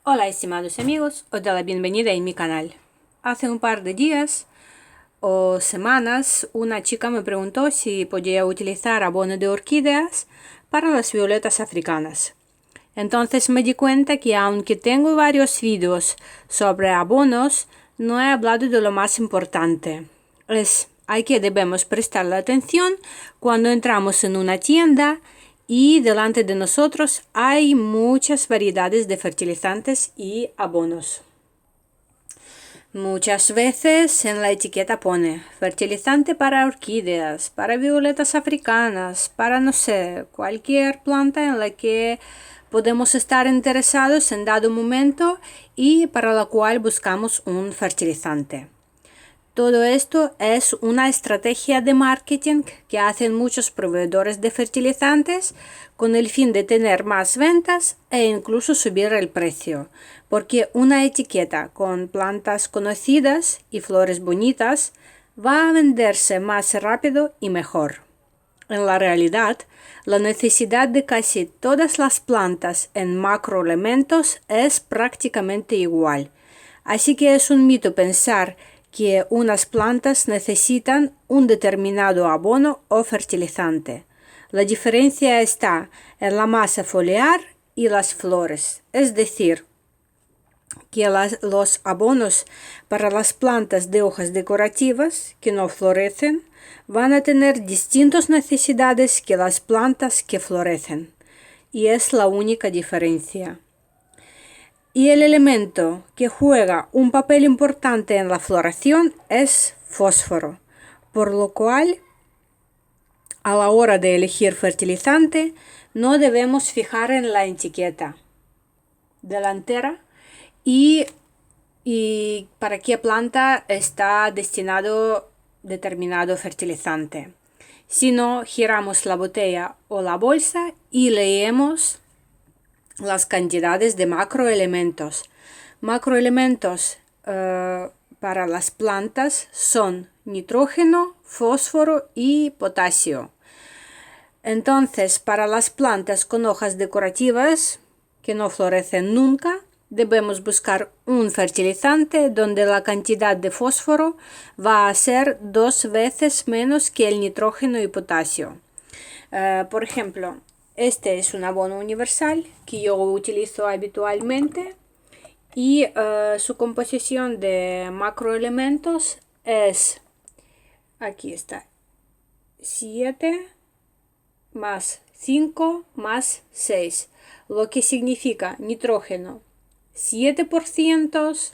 Hola estimados amigos, os doy la bienvenida en mi canal. Hace un par de días o semanas una chica me preguntó si podía utilizar abono de orquídeas para las violetas africanas. Entonces me di cuenta que aunque tengo varios vídeos sobre abonos, no he hablado de lo más importante. Es a qué debemos prestarle atención cuando entramos en una tienda y delante de nosotros hay muchas variedades de fertilizantes y abonos. Muchas veces en la etiqueta pone fertilizante para orquídeas, para violetas africanas, para no sé, cualquier planta en la que podemos estar interesados en dado momento y para la cual buscamos un fertilizante. Todo esto es una estrategia de marketing que hacen muchos proveedores de fertilizantes con el fin de tener más ventas e incluso subir el precio, porque una etiqueta con plantas conocidas y flores bonitas va a venderse más rápido y mejor. En la realidad, la necesidad de casi todas las plantas en macroelementos es prácticamente igual, así que es un mito pensar que unas plantas necesitan un determinado abono o fertilizante. La diferencia está en la masa foliar y las flores, es decir, que los abonos para las plantas de hojas decorativas que no florecen van a tener distintas necesidades que las plantas que florecen, y es la única diferencia. Y el elemento que juega un papel importante en la floración es fósforo, por lo cual a la hora de elegir fertilizante no debemos fijar en la etiqueta delantera y para qué planta está destinado determinado fertilizante. Si no, giramos la botella o la bolsa y leemos las cantidades de macroelementos. Macroelementos para las plantas son nitrógeno, fósforo y potasio. Entonces, para las plantas con hojas decorativas que no florecen nunca, debemos buscar un fertilizante donde la cantidad de fósforo va a ser 2 veces menos que el nitrógeno y potasio. Por ejemplo, este es un abono universal que yo utilizo habitualmente y su composición de macroelementos es, aquí está, 7 más 5 más 6, lo que significa nitrógeno 7%,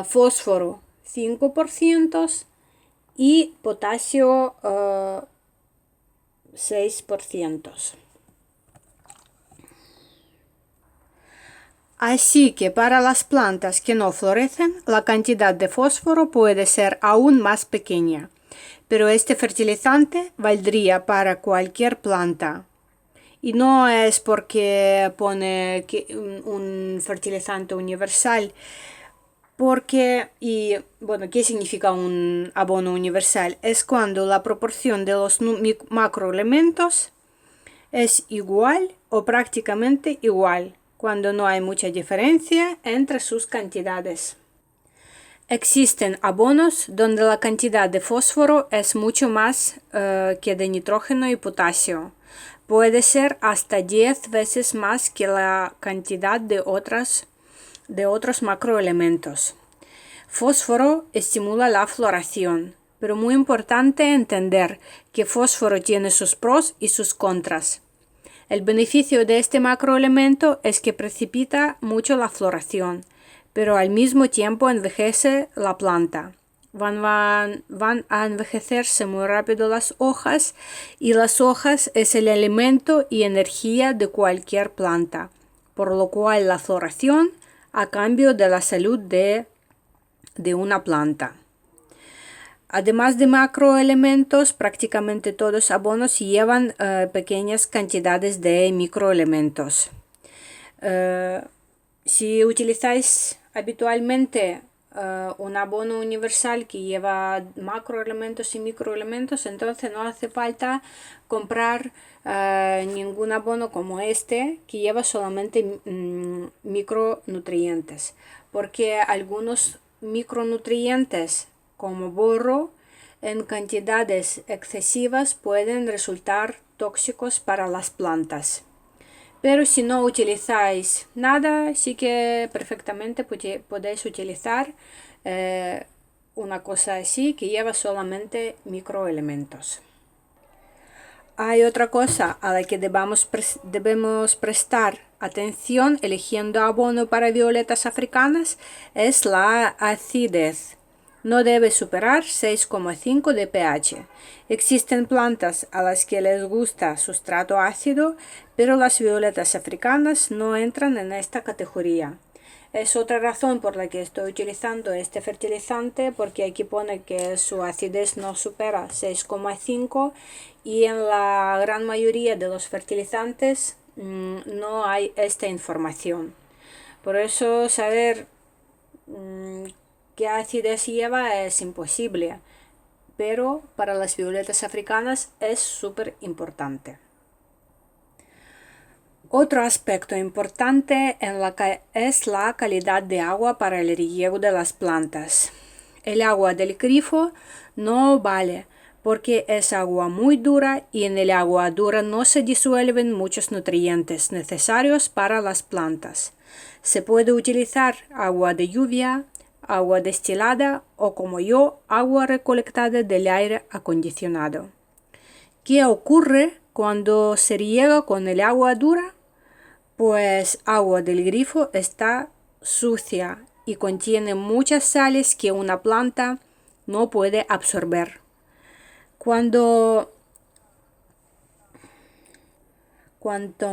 fósforo 5% y potasio 6%. Así que para las plantas que no florecen, la cantidad de fósforo puede ser aún más pequeña, pero este fertilizante valdría para cualquier planta. Y no es porque pone un fertilizante universal, porque, y bueno, ¿qué significa un abono universal? Es cuando la proporción de los macroelementos es igual o prácticamente igual, cuando no hay mucha diferencia entre sus cantidades. Existen abonos donde la cantidad de fósforo es mucho más que de nitrógeno y potasio. Puede ser hasta 10 veces más que la cantidad de otros macroelementos. Fósforo estimula la floración, pero muy importante entender que fósforo tiene sus pros y sus contras. El beneficio de este macroelemento es que precipita mucho la floración, pero al mismo tiempo envejece la planta. Van a envejecerse muy rápido las hojas, y las hojas es el elemento y energía de cualquier planta, por lo cual la floración a cambio de la salud de una planta. Además de macroelementos, prácticamente todos abonos llevan pequeñas cantidades de microelementos. Si utilizáis habitualmente un abono universal que lleva macroelementos y microelementos, entonces no hace falta comprar ningún abono como este que lleva solamente micronutrientes, porque algunos micronutrientes como boro en cantidades excesivas pueden resultar tóxicos para las plantas. Pero si no utilizáis nada, sí que perfectamente podéis utilizar una cosa así que lleva solamente microelementos. Hay otra cosa a la que debemos prestar atención eligiendo abono para violetas africanas, es la acidez. No debe superar 6,5 de pH. Existen plantas a las que les gusta sustrato ácido, pero las violetas africanas no entran en esta categoría. Es otra razón por la que estoy utilizando este fertilizante, porque aquí pone que su acidez no supera 6,5 y en la gran mayoría de los fertilizantes no hay esta información. Por eso saber qué acidez lleva es imposible, pero para las violetas africanas es súper importante. Otro aspecto importante es la calidad de agua para el riego de las plantas. El agua del grifo no vale porque es agua muy dura y en el agua dura no se disuelven muchos nutrientes necesarios para las plantas. Se puede utilizar agua de lluvia, agua destilada o, como yo, agua recolectada del aire acondicionado. ¿Qué ocurre cuando se riega con el agua dura? Pues agua del grifo está sucia y contiene muchas sales que una planta no puede absorber. Cuanto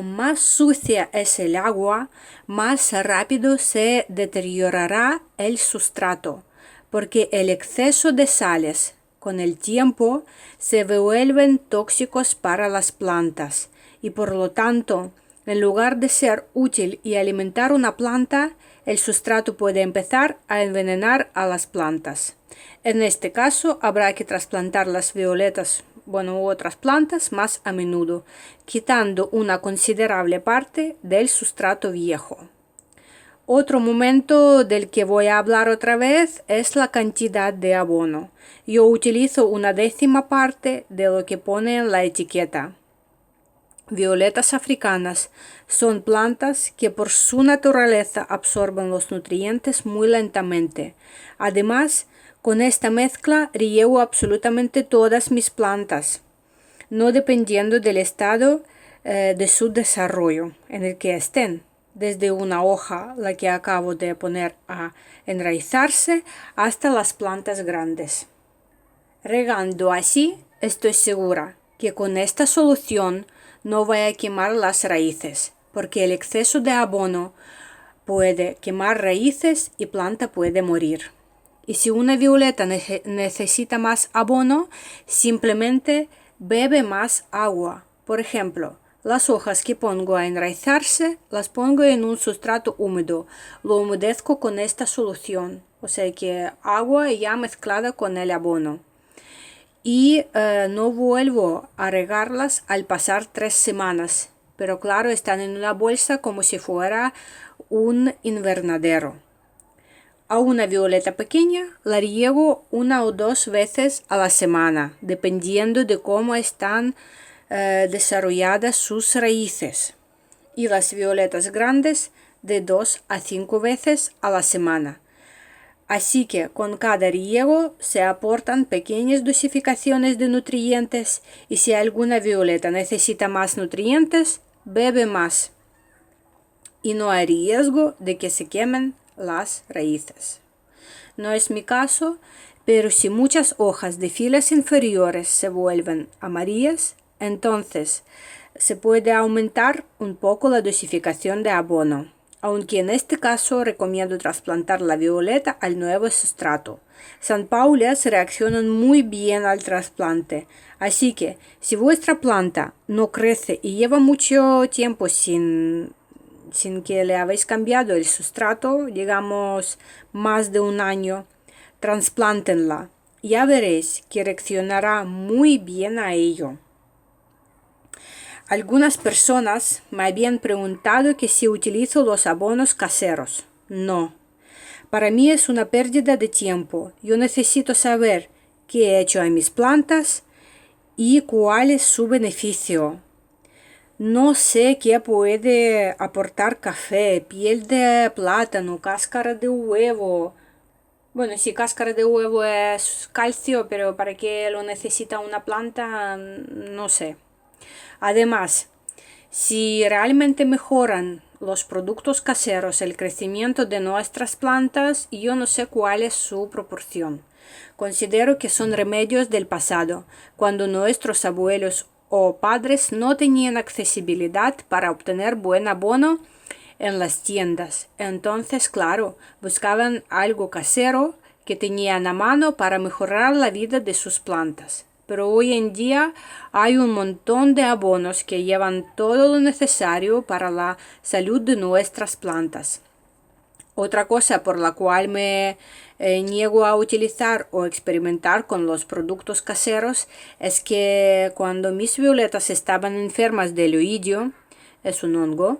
más sucia es el agua, más rápido se deteriorará el sustrato, porque el exceso de sales con el tiempo se vuelven tóxicos para las plantas y por lo tanto, en lugar de ser útil y alimentar una planta, el sustrato puede empezar a envenenar a las plantas. En este caso, habrá que trasplantar las violetas, u otras plantas más a menudo, quitando una considerable parte del sustrato viejo. Otro momento del que voy a hablar otra vez es la cantidad de abono. Yo utilizo 1/10 parte de lo que pone en la etiqueta. Violetas africanas son plantas que por su naturaleza absorben los nutrientes muy lentamente. Además, con esta mezcla riego absolutamente todas mis plantas, no dependiendo del estado de su desarrollo en el que estén, desde una hoja, la que acabo de poner a enraizarse, hasta las plantas grandes. Regando así, estoy segura que con esta solución no voy a quemar las raíces, porque el exceso de abono puede quemar raíces y planta puede morir. Y si una violeta necesita más abono, simplemente bebe más agua. Por ejemplo, las hojas que pongo a enraizarse, las pongo en un sustrato húmedo. Lo humedezco con esta solución, o sea que agua ya mezclada con el abono. Y no vuelvo a regarlas al pasar 3 semanas, pero claro, están en una bolsa como si fuera un invernadero. A una violeta pequeña la riego 1 o 2 veces a la semana, dependiendo de cómo están desarrolladas sus raíces. Y las violetas grandes de 2 a 5 veces a la semana. Así que con cada riego se aportan pequeñas dosificaciones de nutrientes y si alguna violeta necesita más nutrientes, bebe más. Y no hay riesgo de que se quemen las raíces. No es mi caso, pero si muchas hojas de filas inferiores se vuelven amarillas, entonces se puede aumentar un poco la dosificación de abono, aunque en este caso recomiendo trasplantar la violeta al nuevo sustrato. Sunpaulias reaccionan muy bien al trasplante, así que si vuestra planta no crece y lleva mucho tiempo sin sin que le habéis cambiado el sustrato, digamos más de un año, trasplántenla. Ya veréis que reaccionará muy bien a ello. Algunas personas me habían preguntado que si utilizo los abonos caseros. No. Para mí es una pérdida de tiempo. Yo necesito saber qué he hecho a mis plantas y cuál es su beneficio. No sé qué puede aportar café, piel de plátano, cáscara de huevo. Bueno, sí, cáscara de huevo es calcio, pero ¿para qué lo necesita una planta? No sé. Además, si realmente mejoran los productos caseros el crecimiento de nuestras plantas, yo no sé cuál es su proporción. Considero que son remedios del pasado, cuando nuestros abuelos o padres no tenían accesibilidad para obtener buen abono en las tiendas. Entonces, claro, buscaban algo casero que tenían a mano para mejorar la vida de sus plantas. Pero hoy en día hay un montón de abonos que llevan todo lo necesario para la salud de nuestras plantas. Otra cosa por la cual me niego a utilizar o experimentar con los productos caseros es que cuando mis violetas estaban enfermas del oidio, es un hongo,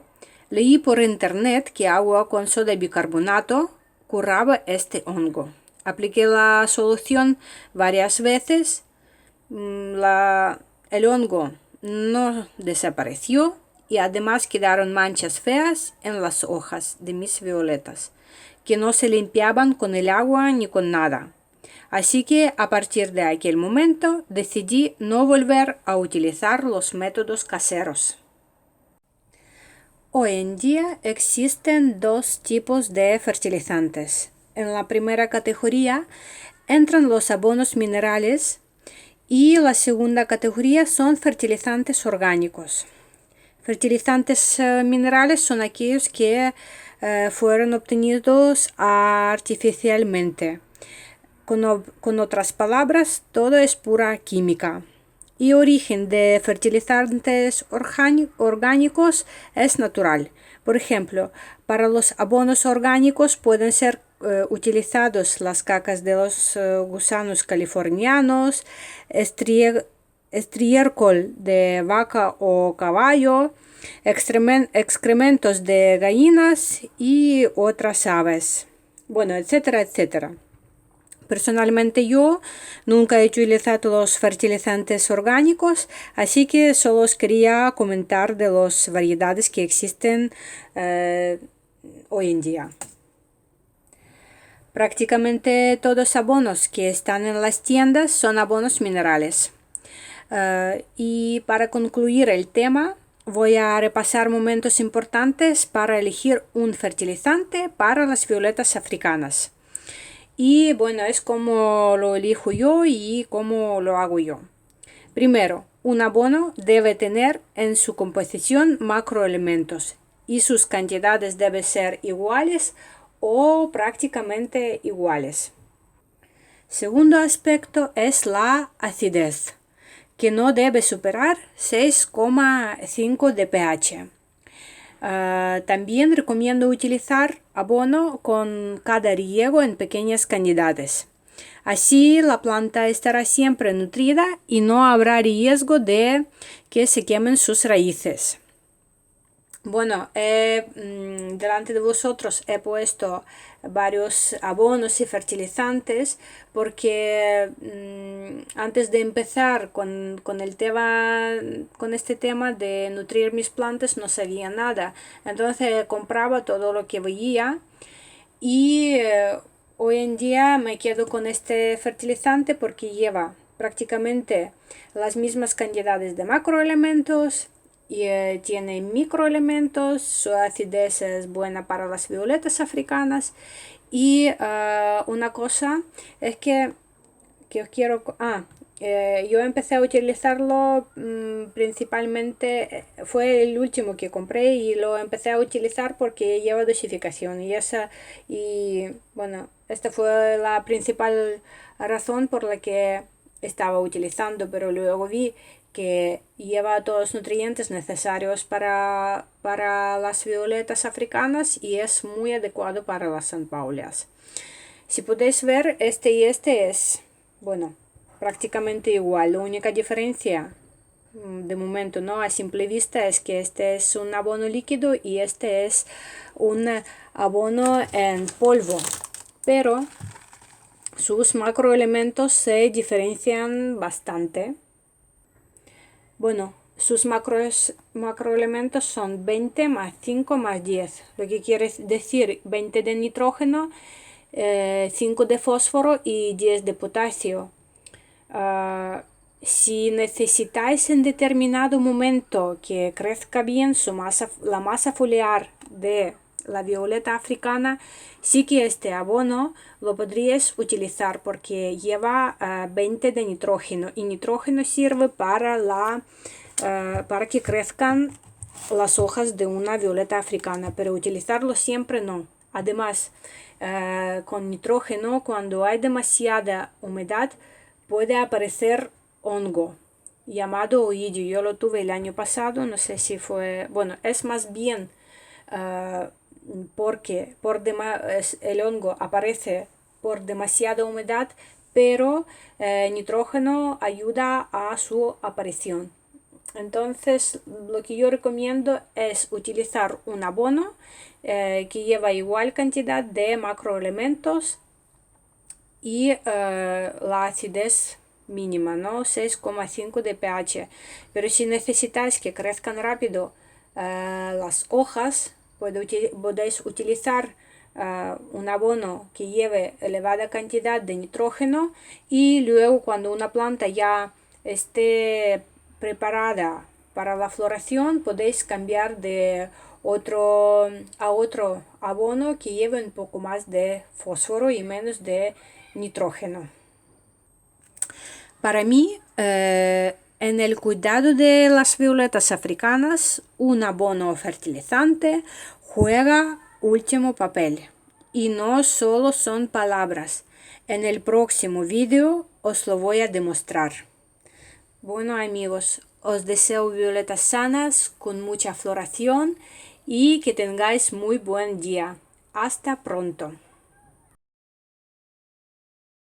leí por internet que agua con soda de bicarbonato curaba este hongo. Apliqué la solución varias veces. El hongo no desapareció y además quedaron manchas feas en las hojas de mis violetas, que no se limpiaban con el agua ni con nada. Así que a partir de aquel momento decidí no volver a utilizar los métodos caseros. Hoy en día existen dos tipos de fertilizantes. En la primera categoría entran los abonos minerales y la segunda categoría son fertilizantes orgánicos. Fertilizantes minerales son aquellos que fueron obtenidos artificialmente. Con otras palabras, todo es pura química. Y origen de fertilizantes orgánicos es natural. Por ejemplo, para los abonos orgánicos pueden ser utilizados las cacas de los gusanos californianos, estiércol de vaca o caballo, excrementos de gallinas y otras aves, bueno, etcétera, etcétera. Personalmente yo nunca he utilizado los fertilizantes orgánicos, así que solo os quería comentar de las variedades que existen hoy en día. Prácticamente todos los abonos que están en las tiendas son abonos minerales. Y para concluir el tema, voy a repasar momentos importantes para elegir un fertilizante para las violetas africanas. Y bueno, es como lo elijo yo y cómo lo hago yo. Primero, un abono debe tener en su composición macroelementos y sus cantidades deben ser iguales o prácticamente iguales. Segundo aspecto es la acidez, que no debe superar 6,5 de pH. También recomiendo utilizar abono con cada riego en pequeñas cantidades. Así la planta estará siempre nutrida y no habrá riesgo de que se quemen sus raíces. Bueno, delante de vosotros he puesto varios abonos y fertilizantes porque antes de empezar con este tema de nutrir mis plantas no sabía nada. Entonces compraba todo lo que veía y hoy en día me quedo con este fertilizante porque lleva prácticamente las mismas cantidades de macroelementos y tiene microelementos, su acidez es buena para las violetas africanas y una cosa es que os quiero... yo empecé a utilizarlo principalmente, fue el último que compré y lo empecé a utilizar porque lleva dosificación y bueno, esta fue la principal razón por la que estaba utilizando, pero luego vi que lleva todos los nutrientes necesarios para las violetas africanas y es muy adecuado para las sanpaulias. Si podéis ver, este y este es, bueno, prácticamente igual. La única diferencia, de momento, ¿no?, a simple vista, es que este es un abono líquido y este es un abono en polvo. Pero sus macroelementos se diferencian bastante. Bueno, sus macroelementos son 20 más 5 más 10, lo que quiere decir 20 de nitrógeno, 5 de fósforo y 10 de potasio. Si necesitáis en determinado momento que crezca bien la masa foliar de la violeta africana, sí que este abono lo podríais utilizar porque lleva 20 de nitrógeno y nitrógeno sirve para que crezcan las hojas de una violeta africana, pero utilizarlo siempre no. Además, con nitrógeno, cuando hay demasiada humedad, puede aparecer hongo llamado oidio. Yo lo tuve el año pasado, no sé si fue, bueno, es más bien porque el hongo aparece por demasiada humedad, pero nitrógeno ayuda a su aparición. Entonces, lo que yo recomiendo es utilizar un abono que lleva igual cantidad de macroelementos y la acidez mínima, ¿no?, 6,5 de pH. Pero si necesitáis que crezcan rápido las hojas, podéis utilizar un abono que lleve elevada cantidad de nitrógeno y luego cuando una planta ya esté preparada para la floración, podéis cambiar de otro abono que lleve un poco más de fósforo y menos de nitrógeno. Para mí, en el cuidado de las violetas africanas, un abono fertilizante juega último papel. Y no solo son palabras. En el próximo vídeo os lo voy a demostrar. Bueno, amigos, os deseo violetas sanas, con mucha floración y que tengáis muy buen día. Hasta pronto.